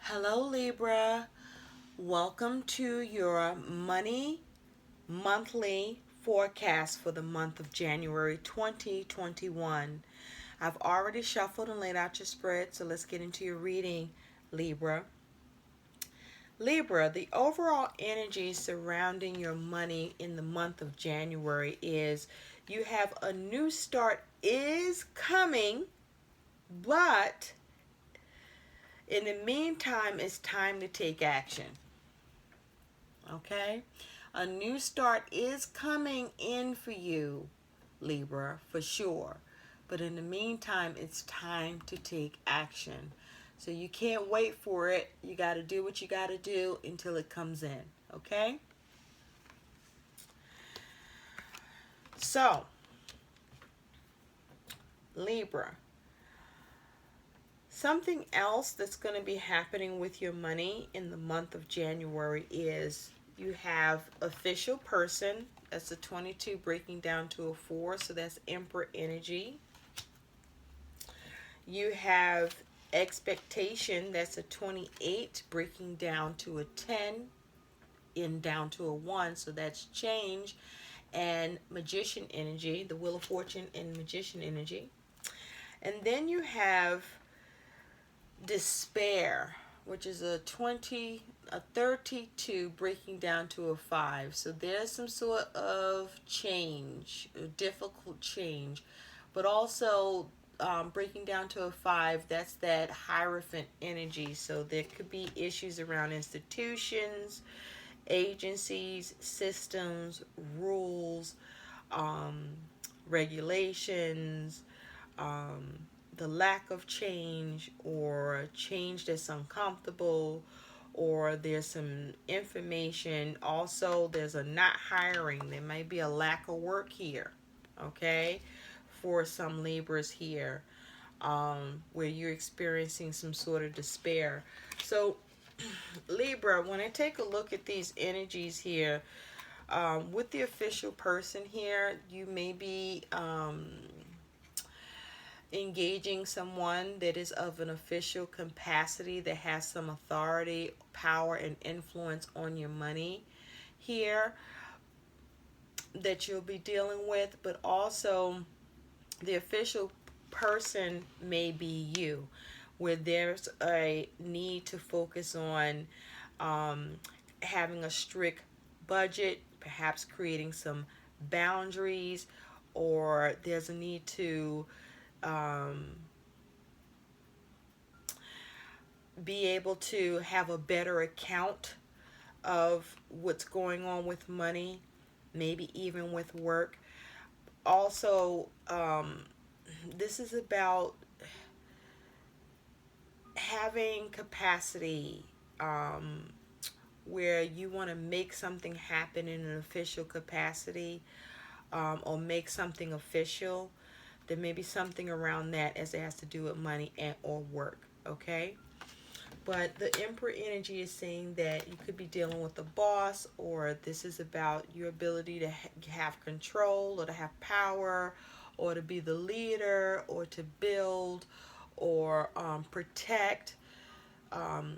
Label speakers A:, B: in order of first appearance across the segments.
A: Hello, Libra. Welcome to your money monthly forecast for the month of January 2021. I've already shuffled and laid out your spread, so let's get into your reading, Libra. Libra, the overall energy surrounding your money in the month of January is you have a new start is coming, but in the meantime, it's time to take action. Okay? A new start is coming in for you, Libra, for sure. But in the meantime, it's time to take action. So you can't wait for it. You got to do what you got to do until it comes in. Okay? So, Libra, something else that's going to be happening with your money in the month of January is you have official person. That's a 22 breaking down to a 4, so that's Emperor energy. You have expectation. That's a 28 breaking down to a 10 in down to a 1, so that's change. And magician energy, the wheel of fortune and magician energy. And then you have despair, which is a 32 breaking down to a 5. So there's some sort of change, a difficult change, but also breaking down to a 5, that's that Hierophant energy. So there could be issues around institutions, agencies, systems, rules, um, regulations, um, the lack of change, or change that's uncomfortable, or there's some information. Also, there's a not hiring. There might be a lack of work here, okay, for some Libras here, where you're experiencing some sort of despair. So, Libra, when I take a look at these energies here, with the official person here, you may be engaging someone that is of an official capacity, that has some authority, power, and influence on your money here, that you'll be dealing with. But also the official person may be you, where there's a need to focus on having a strict budget, perhaps creating some boundaries, or there's a need to um, be able to have a better account of what's going on with money, maybe even with work. Also, this is about having capacity, where you want to make something happen in an official capacity, or make something official. There may be something around that as it has to do with money and or work. Okay? But the Emperor energy is saying that you could be dealing with a boss, or this is about your ability to have control, or to have power, or to be the leader, or to build, or protect, um,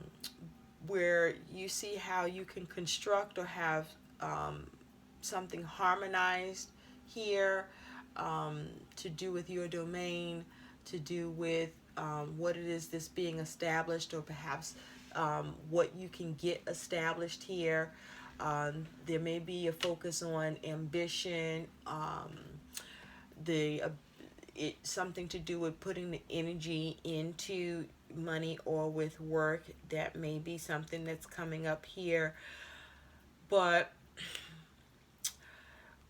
A: where you see how you can construct or have something harmonized here, to do with your domain, to do with what it is that's being established, or perhaps what you can get established here. There may be a focus on ambition, the something to do with putting the energy into money or with work. That may be something that's coming up here. But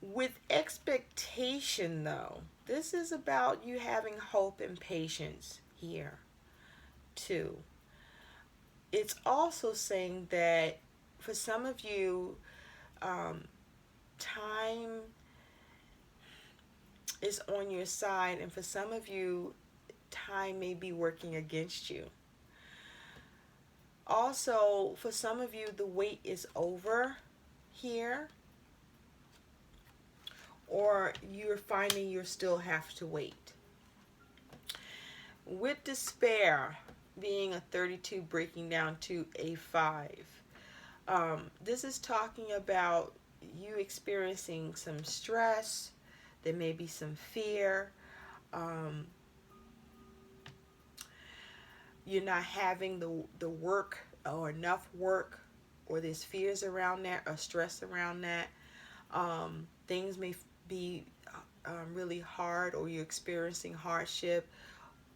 A: with expectation, though, this is about you having hope and patience here, too. It's also saying that for some of you, time is on your side, and for some of you, time may be working against you. Also, for some of you, the wait is over here, or you're finding you still have to wait. With despair, being a 32 breaking down to a 5. This is talking about you experiencing some stress. There may be some fear. Um, you're not having the work or enough work, or there's fears around that or stress around that. Things may be really hard, or you're experiencing hardship,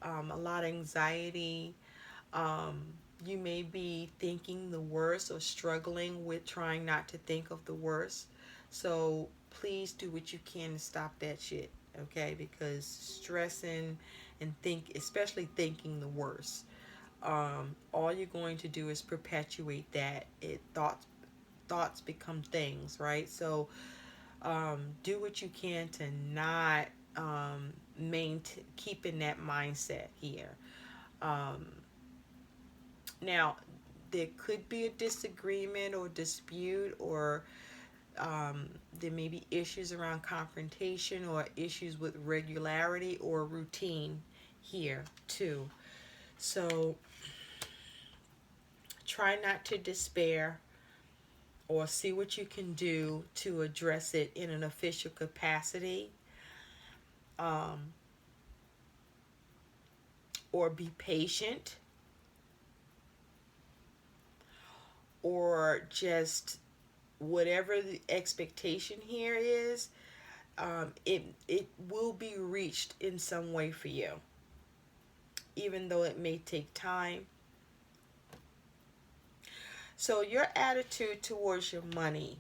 A: a lot of anxiety. Um, you may be thinking the worst or struggling with trying not to think of the worst. So please do what you can to stop that shit, okay? Because stressing and especially thinking the worst, all you're going to do is perpetuate that. Thoughts become things, right? So do what you can to not maintain keeping that mindset here. Um, Now, there could be a disagreement or dispute, or there may be issues around confrontation or issues with regularity or routine here, too. So, try not to despair, or see what you can do to address it in an official capacity, um, or be patient, or just whatever the expectation here is, it will be reached in some way for you, even though it may take time. So your attitude towards your money,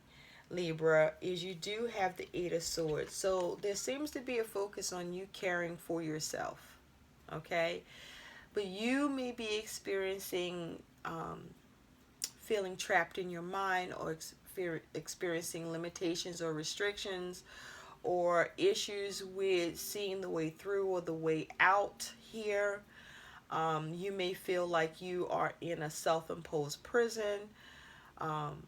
A: Libra, is you do have the Eight of Swords. So there seems to be a focus on you caring for yourself, okay? But you may be experiencing feeling trapped in your mind, or experiencing limitations or restrictions, or issues with seeing the way through or the way out here. You may feel like you are in a self-imposed prison. Um,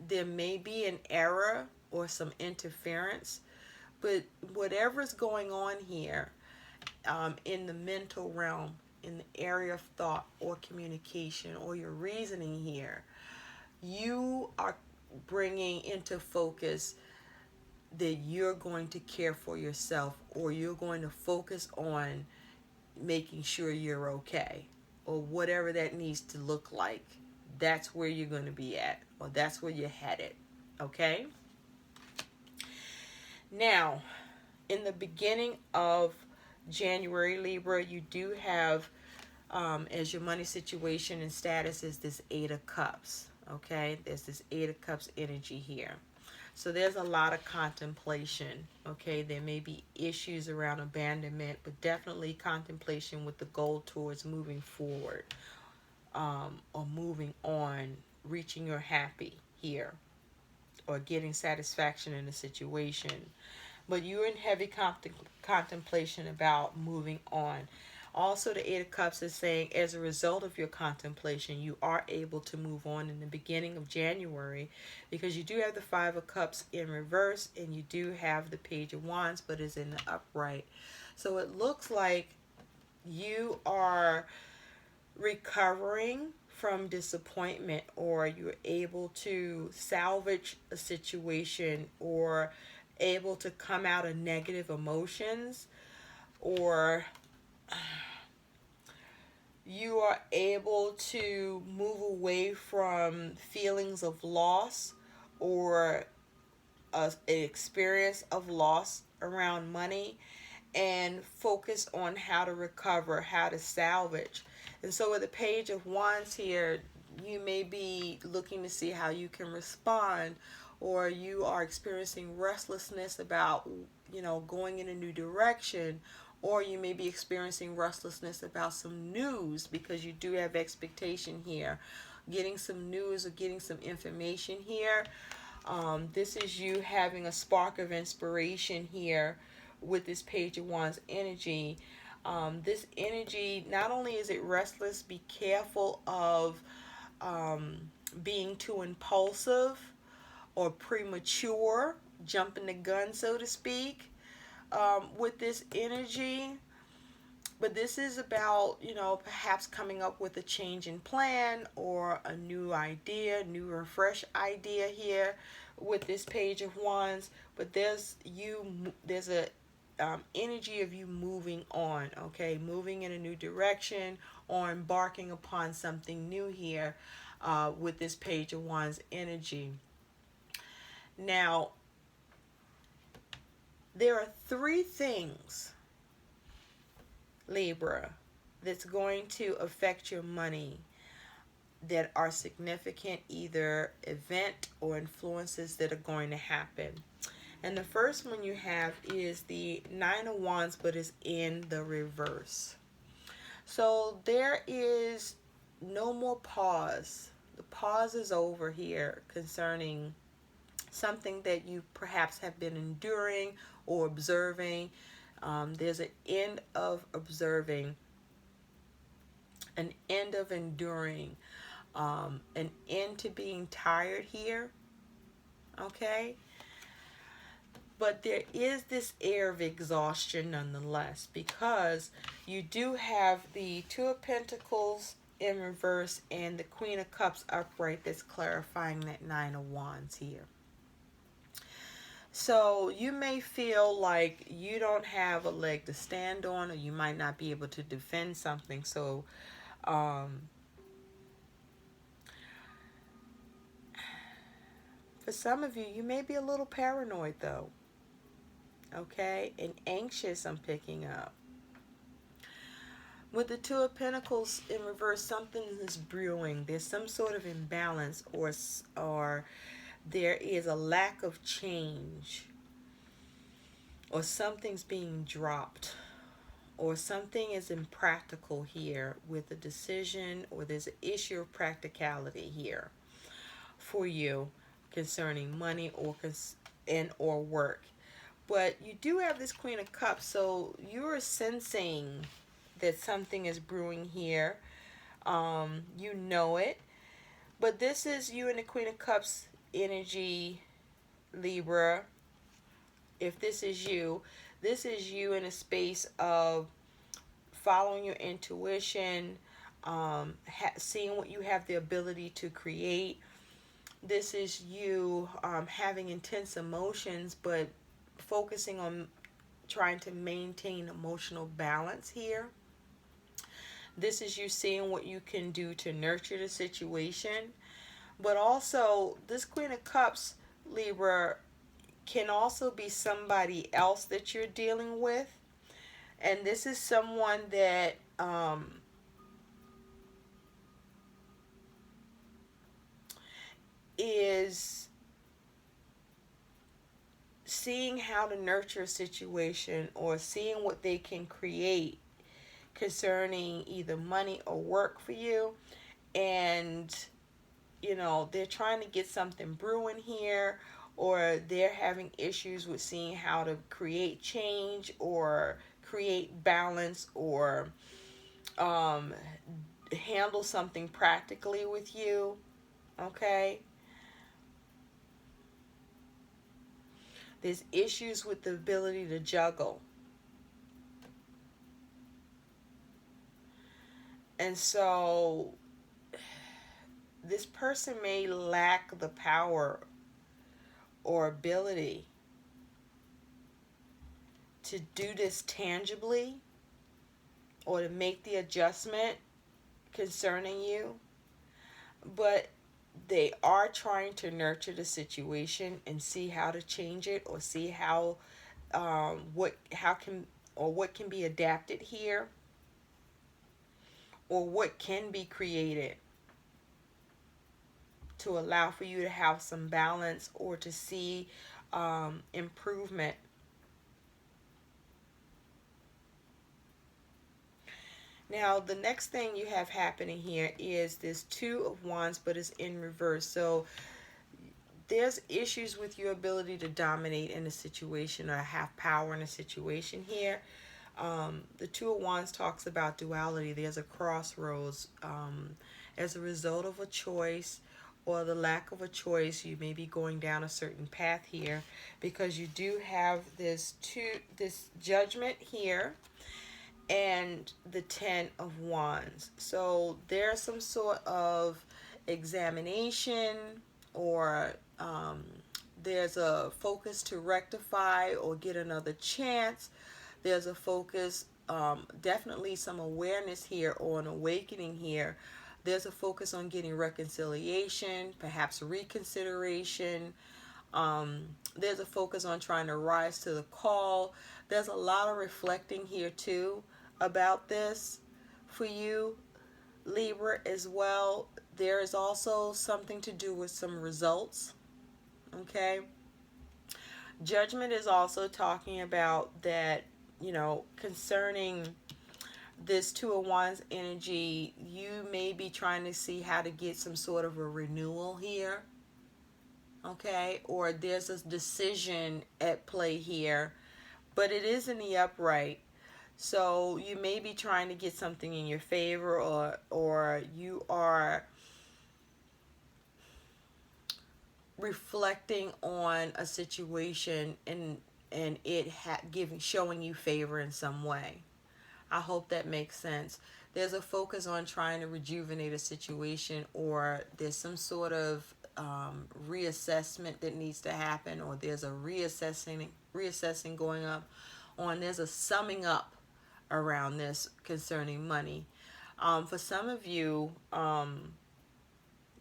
A: there may be an error or some interference, but whatever's going on here, in the mental realm, in the area of thought or communication or your reasoning here, you are bringing into focus that you're going to care for yourself, or you're going to focus on making sure you're okay, or whatever that needs to look like. That's where you're going to be at, or that's where you're headed, okay? Now, in the beginning of January, Libra, you do have, as your money situation and status, is this Eight of Cups, okay? There's this Eight of Cups energy here. So there's a lot of contemplation, okay? There may be issues around abandonment, but definitely contemplation with the goal towards moving forward, or moving on, reaching your happy here, or getting satisfaction in a situation. But you're in heavy contemplation about moving on. Also, the Eight of Cups is saying, as a result of your contemplation, you are able to move on in the beginning of January, because you do have the Five of Cups in reverse, and you do have the Page of Wands, but it's in the upright. So it looks like you are recovering from disappointment, or you're able to salvage a situation, or able to come out of negative emotions, or you are able to move away from feelings of loss, or an experience of loss around money, and focus on how to recover, how to salvage. And so with the Page of Wands here, you may be looking to see how you can respond, or you are experiencing restlessness about, going in a new direction, or you may be experiencing restlessness about some news, because you do have expectation here, getting some news or getting some information here. This is you having a spark of inspiration here with this Page of Wands energy. This energy, not only is it restless, be careful of being too impulsive or premature, jumping the gun, so to speak, with this energy. But this is about, perhaps coming up with a change in plan or a new idea, new or fresh idea here with this Page of Wands. But there's a energy of you moving on, okay, moving in a new direction or embarking upon something new here with this Page of Wands energy. Now, there are three things, Libra, that's going to affect your money that are significant, either event or influences that are going to happen. And the first one you have is the Nine of Wands, but it's in the reverse. So there is no more pause. The pause is over here concerning something that you perhaps have been enduring or observing. There's an end of observing, an end of enduring, an end to being tired here. Okay? But there is this air of exhaustion nonetheless, because you do have the Two of Pentacles in reverse and the Queen of Cups upright, that's clarifying that Nine of Wands here. So you may feel like you don't have a leg to stand on, or you might not be able to defend something. So for some of you, you may be a little paranoid though. Okay, and anxious, I'm picking up. With the Two of Pentacles in reverse, something is brewing. There's some sort of imbalance, or there is a lack of change, or something's being dropped, or something is impractical here with a decision, or there's an issue of practicality here for you concerning money or work. But you do have this Queen of Cups, so you're sensing that something is brewing here. You know it. But this is you and the Queen of Cups energy, Libra. If this is you in a space of following your intuition, seeing what you have the ability to create. This is you having intense emotions, but focusing on trying to maintain emotional balance here. This is you seeing what you can do to nurture the situation. But also, this Queen of Cups, Libra, can also be somebody else that you're dealing with. And this is someone that is seeing how to nurture a situation, or seeing what they can create concerning either money or work for you. And they're trying to get something brewing here, or they're having issues with seeing how to create change or create balance, or handle something practically with you. Okay? There's issues with the ability to juggle. And so this person may lack the power or ability to do this tangibly, or to make the adjustment concerning you. But they are trying to nurture the situation and see how to change it, or see how what can be adapted here, or what can be created to allow for you to have some balance, or to see improvement. Now, the next thing you have happening here is this Two of Wands, but it's in reverse. So there's issues with your ability to dominate in a situation, or have power in a situation here. The Two of Wands talks about duality. There's a crossroads as a result of a choice, or the lack of a choice. You may be going down a certain path here, because you do have this Judgment here. and the Ten of Wands. So there's some sort of examination, or there's a focus to rectify or get another chance. There's a focus, definitely some awareness here or an awakening here. There's a focus on getting reconciliation, perhaps reconsideration. There's a focus on trying to rise to the call. There's a lot of reflecting here too about this for you, Libra, as well. There is also something to do with some results. Okay. Judgment is also talking about that, concerning this Two of Wands energy, you may be trying to see how to get some sort of a renewal here. Okay. Or there's a decision at play here, but it is in the upright. So you may be trying to get something in your favor, or you are reflecting on a situation and it showing you favor in some way. I hope that makes sense. There's a focus on trying to rejuvenate a situation, or there's some sort of reassessment that needs to happen, or there's a reassessing going up on. There's a summing up around this concerning money. For some of you,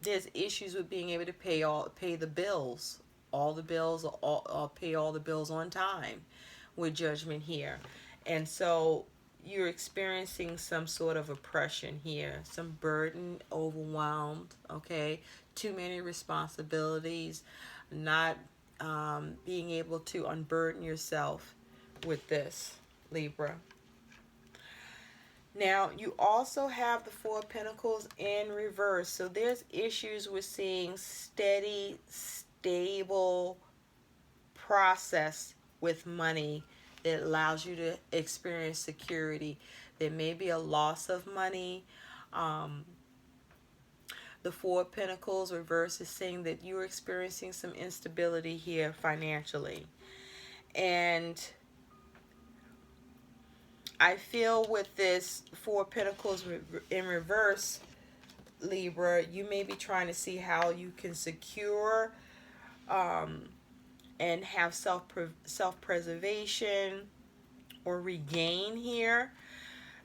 A: there's issues with being able to pay the bills, all the bills, or pay all the bills on time, with Judgment here. And so you're experiencing some sort of oppression here, some burden, overwhelmed, okay, too many responsibilities, not being able to unburden yourself with this, Libra. Now, you also have the Four of Pentacles in reverse. So there's issues with seeing steady, stable process with money that allows you to experience security. There may be a loss of money. The Four of Pentacles reverse is saying that you're experiencing some instability here financially. And I feel with this Four of Pentacles in reverse, Libra, you may be trying to see how you can secure and have self-preservation or regain here,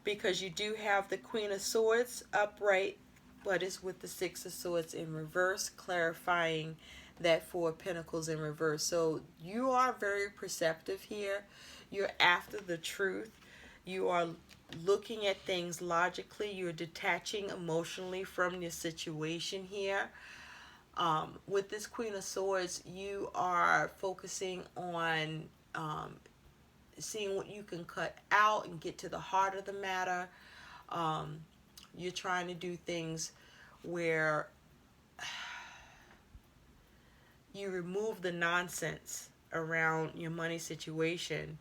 A: because you do have the Queen of Swords upright, but it's with the Six of Swords in reverse, clarifying that Four of Pentacles in reverse. So you are very perceptive here. You're after the truth. You are looking at things logically. You're detaching emotionally from your situation here. With this Queen of Swords, you are focusing on seeing what you can cut out and get to the heart of the matter. You're trying to do things where you remove the nonsense around your money situation.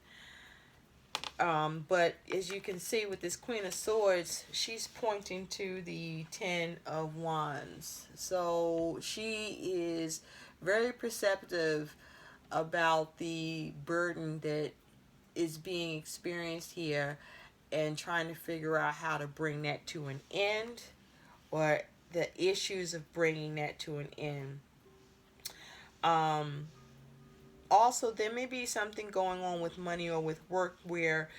A: But as you can see with this Queen of Swords, she's pointing to the Ten of Wands. So she is very perceptive about the burden that is being experienced here, and trying to figure out how to bring that to an end, or the issues of bringing that to an end. Also, there may be something going on with money or with work where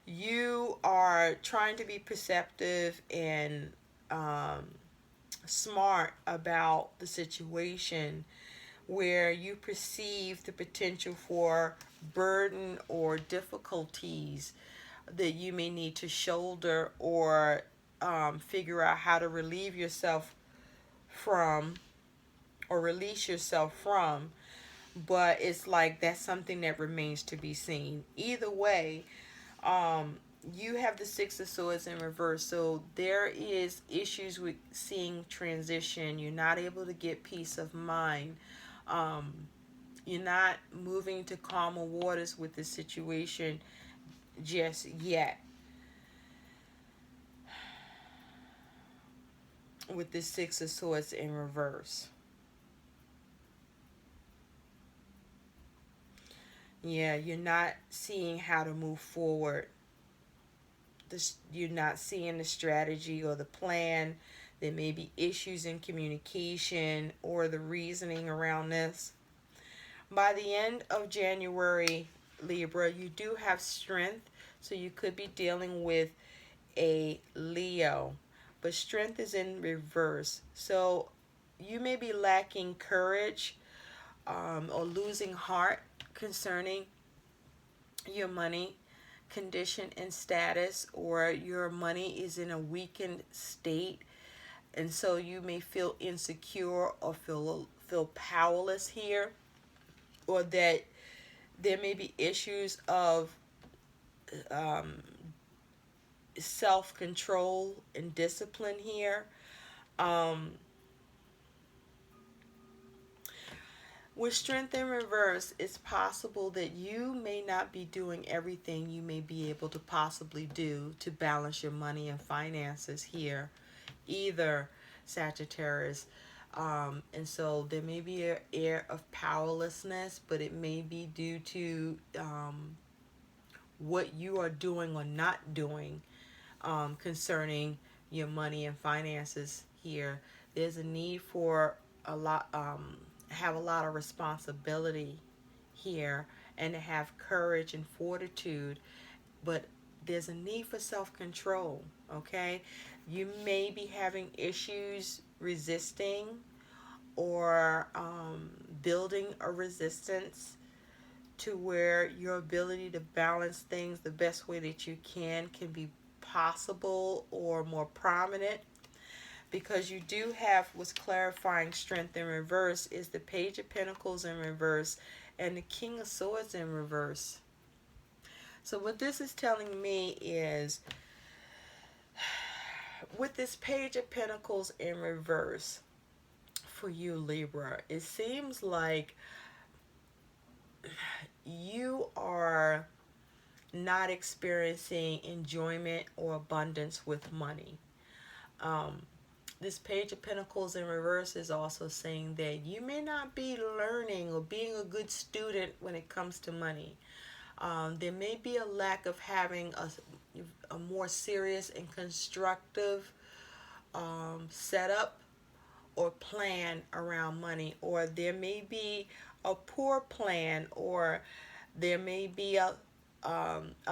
A: you are trying to be perceptive and smart about the situation, where you perceive the potential for burden or difficulties that you may need to shoulder, or figure out how to relieve yourself from, or release yourself from. But it's like that's something that remains to be seen. Either way, you have the Six of Swords in reverse. So there is issues with seeing transition. You're not able to get peace of mind. You're not moving to calmer waters with this situation just yet. With the Six of Swords in reverse. Yeah, you're not seeing how to move forward you're not seeing the strategy or the plan. There may be issues in communication or the reasoning around this. By the end of January, Libra, you do have strength, so you could be dealing with a Leo, but strength is in reverse. So you may be lacking courage, or losing heart concerning your money condition and status, or your money is in a weakened state, and so you may feel insecure or feel powerless here, or that there may be issues of um, self-control and discipline here. Um, with strength in reverse, it's possible that you may not be doing everything you may be able to possibly do to balance your money and finances here, either, Sagittarius. And so there may be an air of powerlessness, but it may be due to what you are doing or not doing concerning your money and finances here. There's a need for a lot, have a lot of responsibility here, and to have courage and fortitude, but there's a need for self-control. Okay, you may be having issues resisting, or building a resistance to where your ability to balance things the best way that you can be possible or more prominent, because you do have what's clarifying strength in reverse is the Page of Pentacles in reverse and the King of Swords in reverse. So what this is telling me is, with this Page of Pentacles in reverse for you, Libra, it seems like you are not experiencing enjoyment or abundance with money. Um, this Page of Pentacles in reverse is also saying that you may not be learning or being a good student when it comes to money. There may be a lack of having a more serious and constructive setup or plan around money, or there may be a poor plan, or there may be a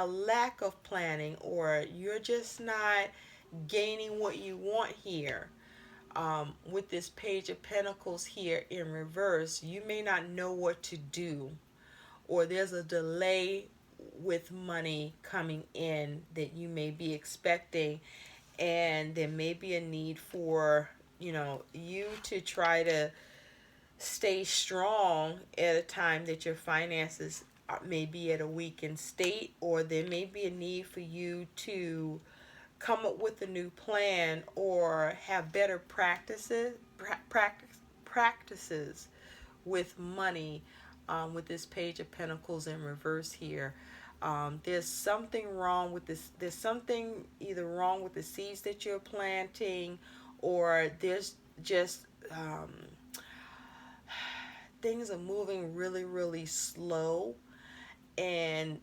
A: lack of planning, or you're just not gaining what you want here. With this Page of Pentacles here in reverse, you may not know what to do, or there's a delay with money coming in that you may be expecting, and there may be a need for you to try to stay strong at a time that your finances may be at a weakened state, or there may be a need for you to come up with a new plan or have better practices with money, with this Page of Pentacles in reverse here. There's something wrong with this. There's something either wrong with the seeds that you're planting, or there's just things are moving really, really slow, and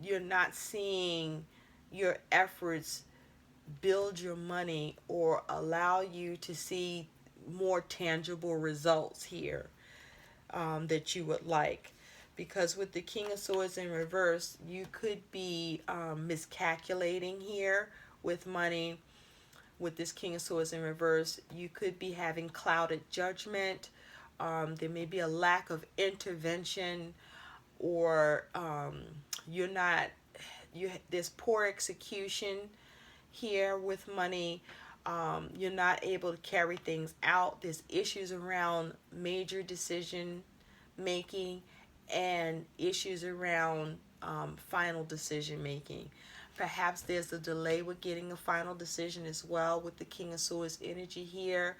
A: you're not seeing your efforts build your money or allow you to see more tangible results here, that you would like. Because with the King of Swords in reverse, you could be miscalculating here with money. With this King of Swords in reverse, you could be having clouded judgment. There may be a lack of intervention, or there's poor execution here with money. You're not able to carry things out. There's issues around major decision making, and issues around final decision making. Perhaps there's a delay with getting a final decision as well with the King of Swords energy here.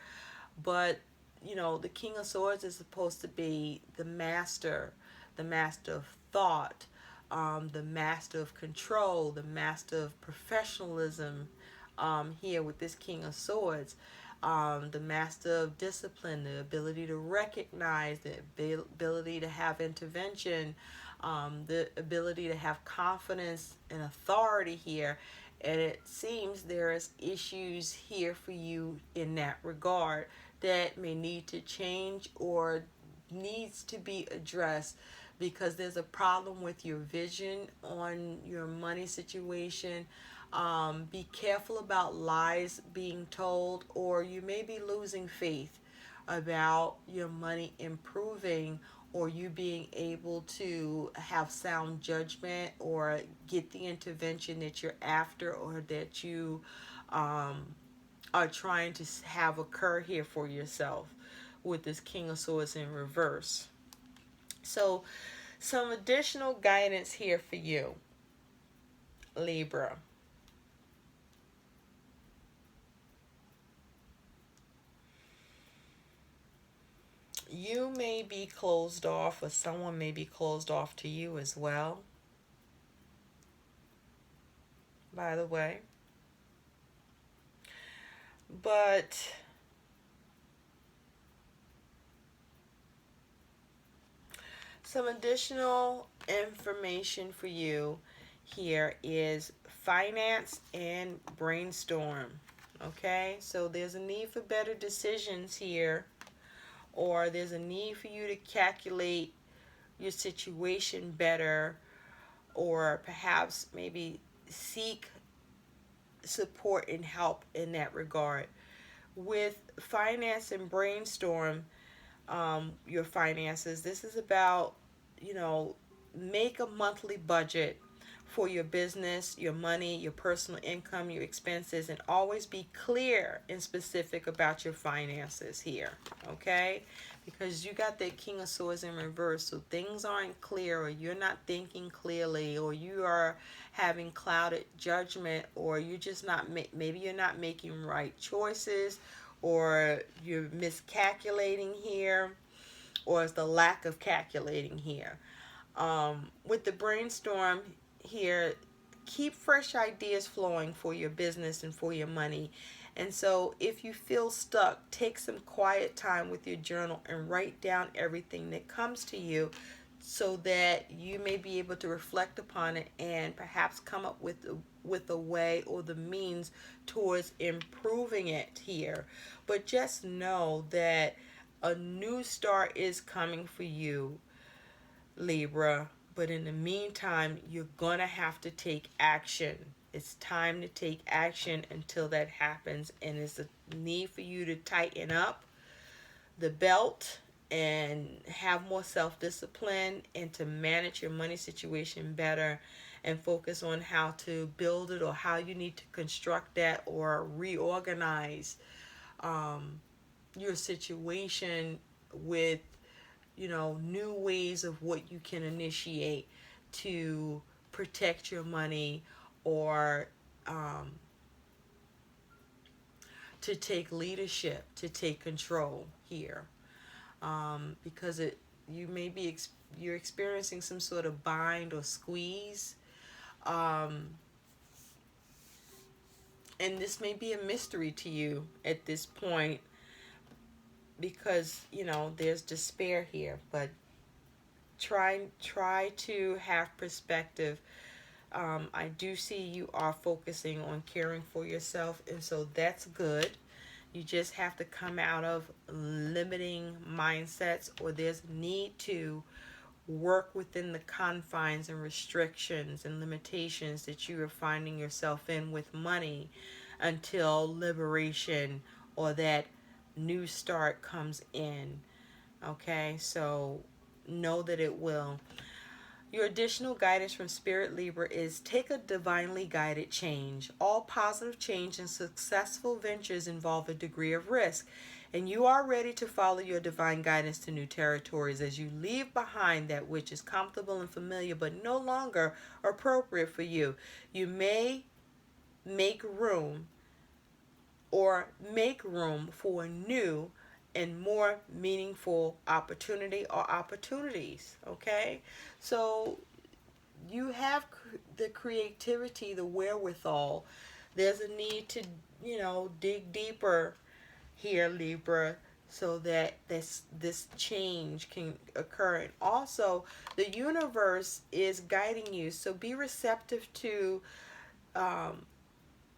A: But the King of Swords is supposed to be the master of thought, the master of control, the master of professionalism, here with this King of Swords, the master of discipline, the ability to recognize, the ability to have intervention, the ability to have confidence and authority here. And it seems there's issues here for you in that regard that may need to change or needs to be addressed, because there's a problem with your vision on your money situation. Be careful about lies being told, or you may be losing faith about your money improving, or you being able to have sound judgment or get the intervention that you're after, or that you are trying to have occur here for yourself with this King of Swords in reverse. So, some additional guidance here for you, Libra. You may be closed off, or someone may be closed off to you as well, by the way. But some additional information for you here is finance and brainstorm. Okay, so there's a need for better decisions here, or there's a need for you to calculate your situation better, or perhaps maybe seek support and help in that regard. With finance and brainstorm, your finances, this is about, you know, make a monthly budget for your business, your money, your personal income, your expenses, and always be clear and specific about your finances here, okay? Because you got that King of Swords in reverse, so things aren't clear, or you're not thinking clearly, or you are having clouded judgment, or you're just not, maybe you're not making right choices, or you're miscalculating here, or it's the lack of calculating here. With the brainstorm here, keep fresh ideas flowing for your business and for your money. And so if you feel stuck, take some quiet time with your journal and write down everything that comes to you, so that you may be able to reflect upon it and perhaps come up with a way or the means towards improving it here. But just know that a new start is coming for you, Libra. But in the meantime, you're going to have to take action. It's time to take action until that happens. And it's a need for you to tighten up the belt and have more self-discipline, and to manage your money situation better, and focus on how to build it, or how you need to construct that or reorganize your situation with, you know, new ways of what you can initiate to protect your money, or to take leadership, to take control here. Because you may be you're experiencing some sort of bind or squeeze, um, and this may be a mystery to you at this point, because you know there's despair here. But try to have perspective. I do see you are focusing on caring for yourself, and so that's good. You just have to come out of limiting mindsets, or there's a need to work within the confines and restrictions and limitations that you are finding yourself in with money, until liberation or that new start comes in. Okay, so know that it will. Your additional guidance from Spirit Libra is take a divinely guided change. All positive change and successful ventures involve a degree of risk, and you are ready to follow your divine guidance to new territories as you leave behind that which is comfortable and familiar but no longer appropriate for you. You may make room make room for a new and more meaningful opportunity or opportunities. Okay, so you have the creativity, the wherewithal. There's a need to, you know, dig deeper here, Libra, so that this change can occur. And also, the universe is guiding you, so be receptive to um,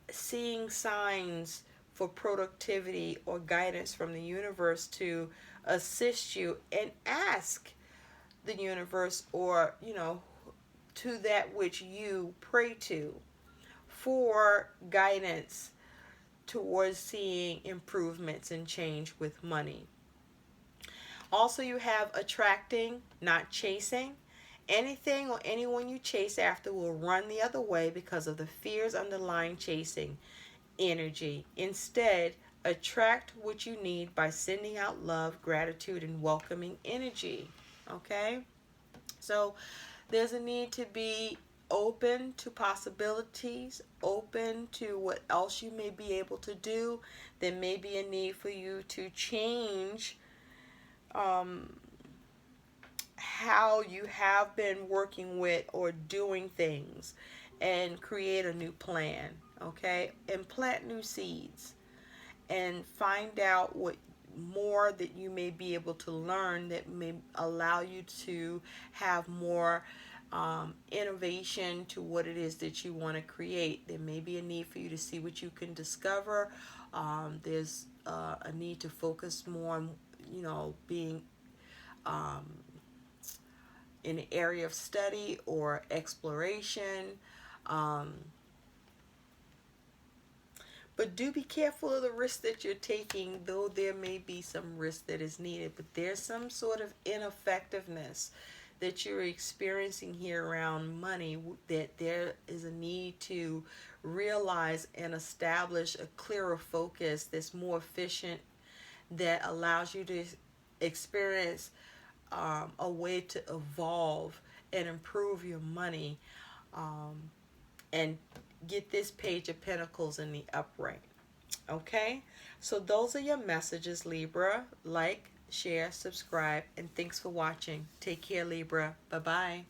A: seeing signs for productivity or guidance from the universe to assist you, and ask the universe, or to that which you pray to, for guidance towards seeing improvements and change with money. Also, you have attracting, not chasing. Anything or anyone you chase after will run the other way because of the fears underlying chasing energy. Instead, attract what you need by sending out love, gratitude, and welcoming energy. Okay? So, there's a need to be open to possibilities, open to what else you may be able to do. There may be a need for you to change um, how you have been working with or doing things, and create a new plan, okay? And plant new seeds, and find out what more that you may be able to learn that may allow you to have more innovation to what it is that you want to create. There may be a need for you to see what you can discover. There's a need to focus more on, being um, in an area of study or exploration. Um, but do be careful of the risk that you're taking, though there may be some risk that is needed. But there's some sort of ineffectiveness that you're experiencing here around money, that there is a need to realize and establish a clearer focus that's more efficient, that allows you to experience a way to evolve and improve your money, um, and get this Page of Pentacles in the upright. Okay, so those are your messages, Libra. Like, share, subscribe, and thanks for watching. Take care, Libra. Bye bye.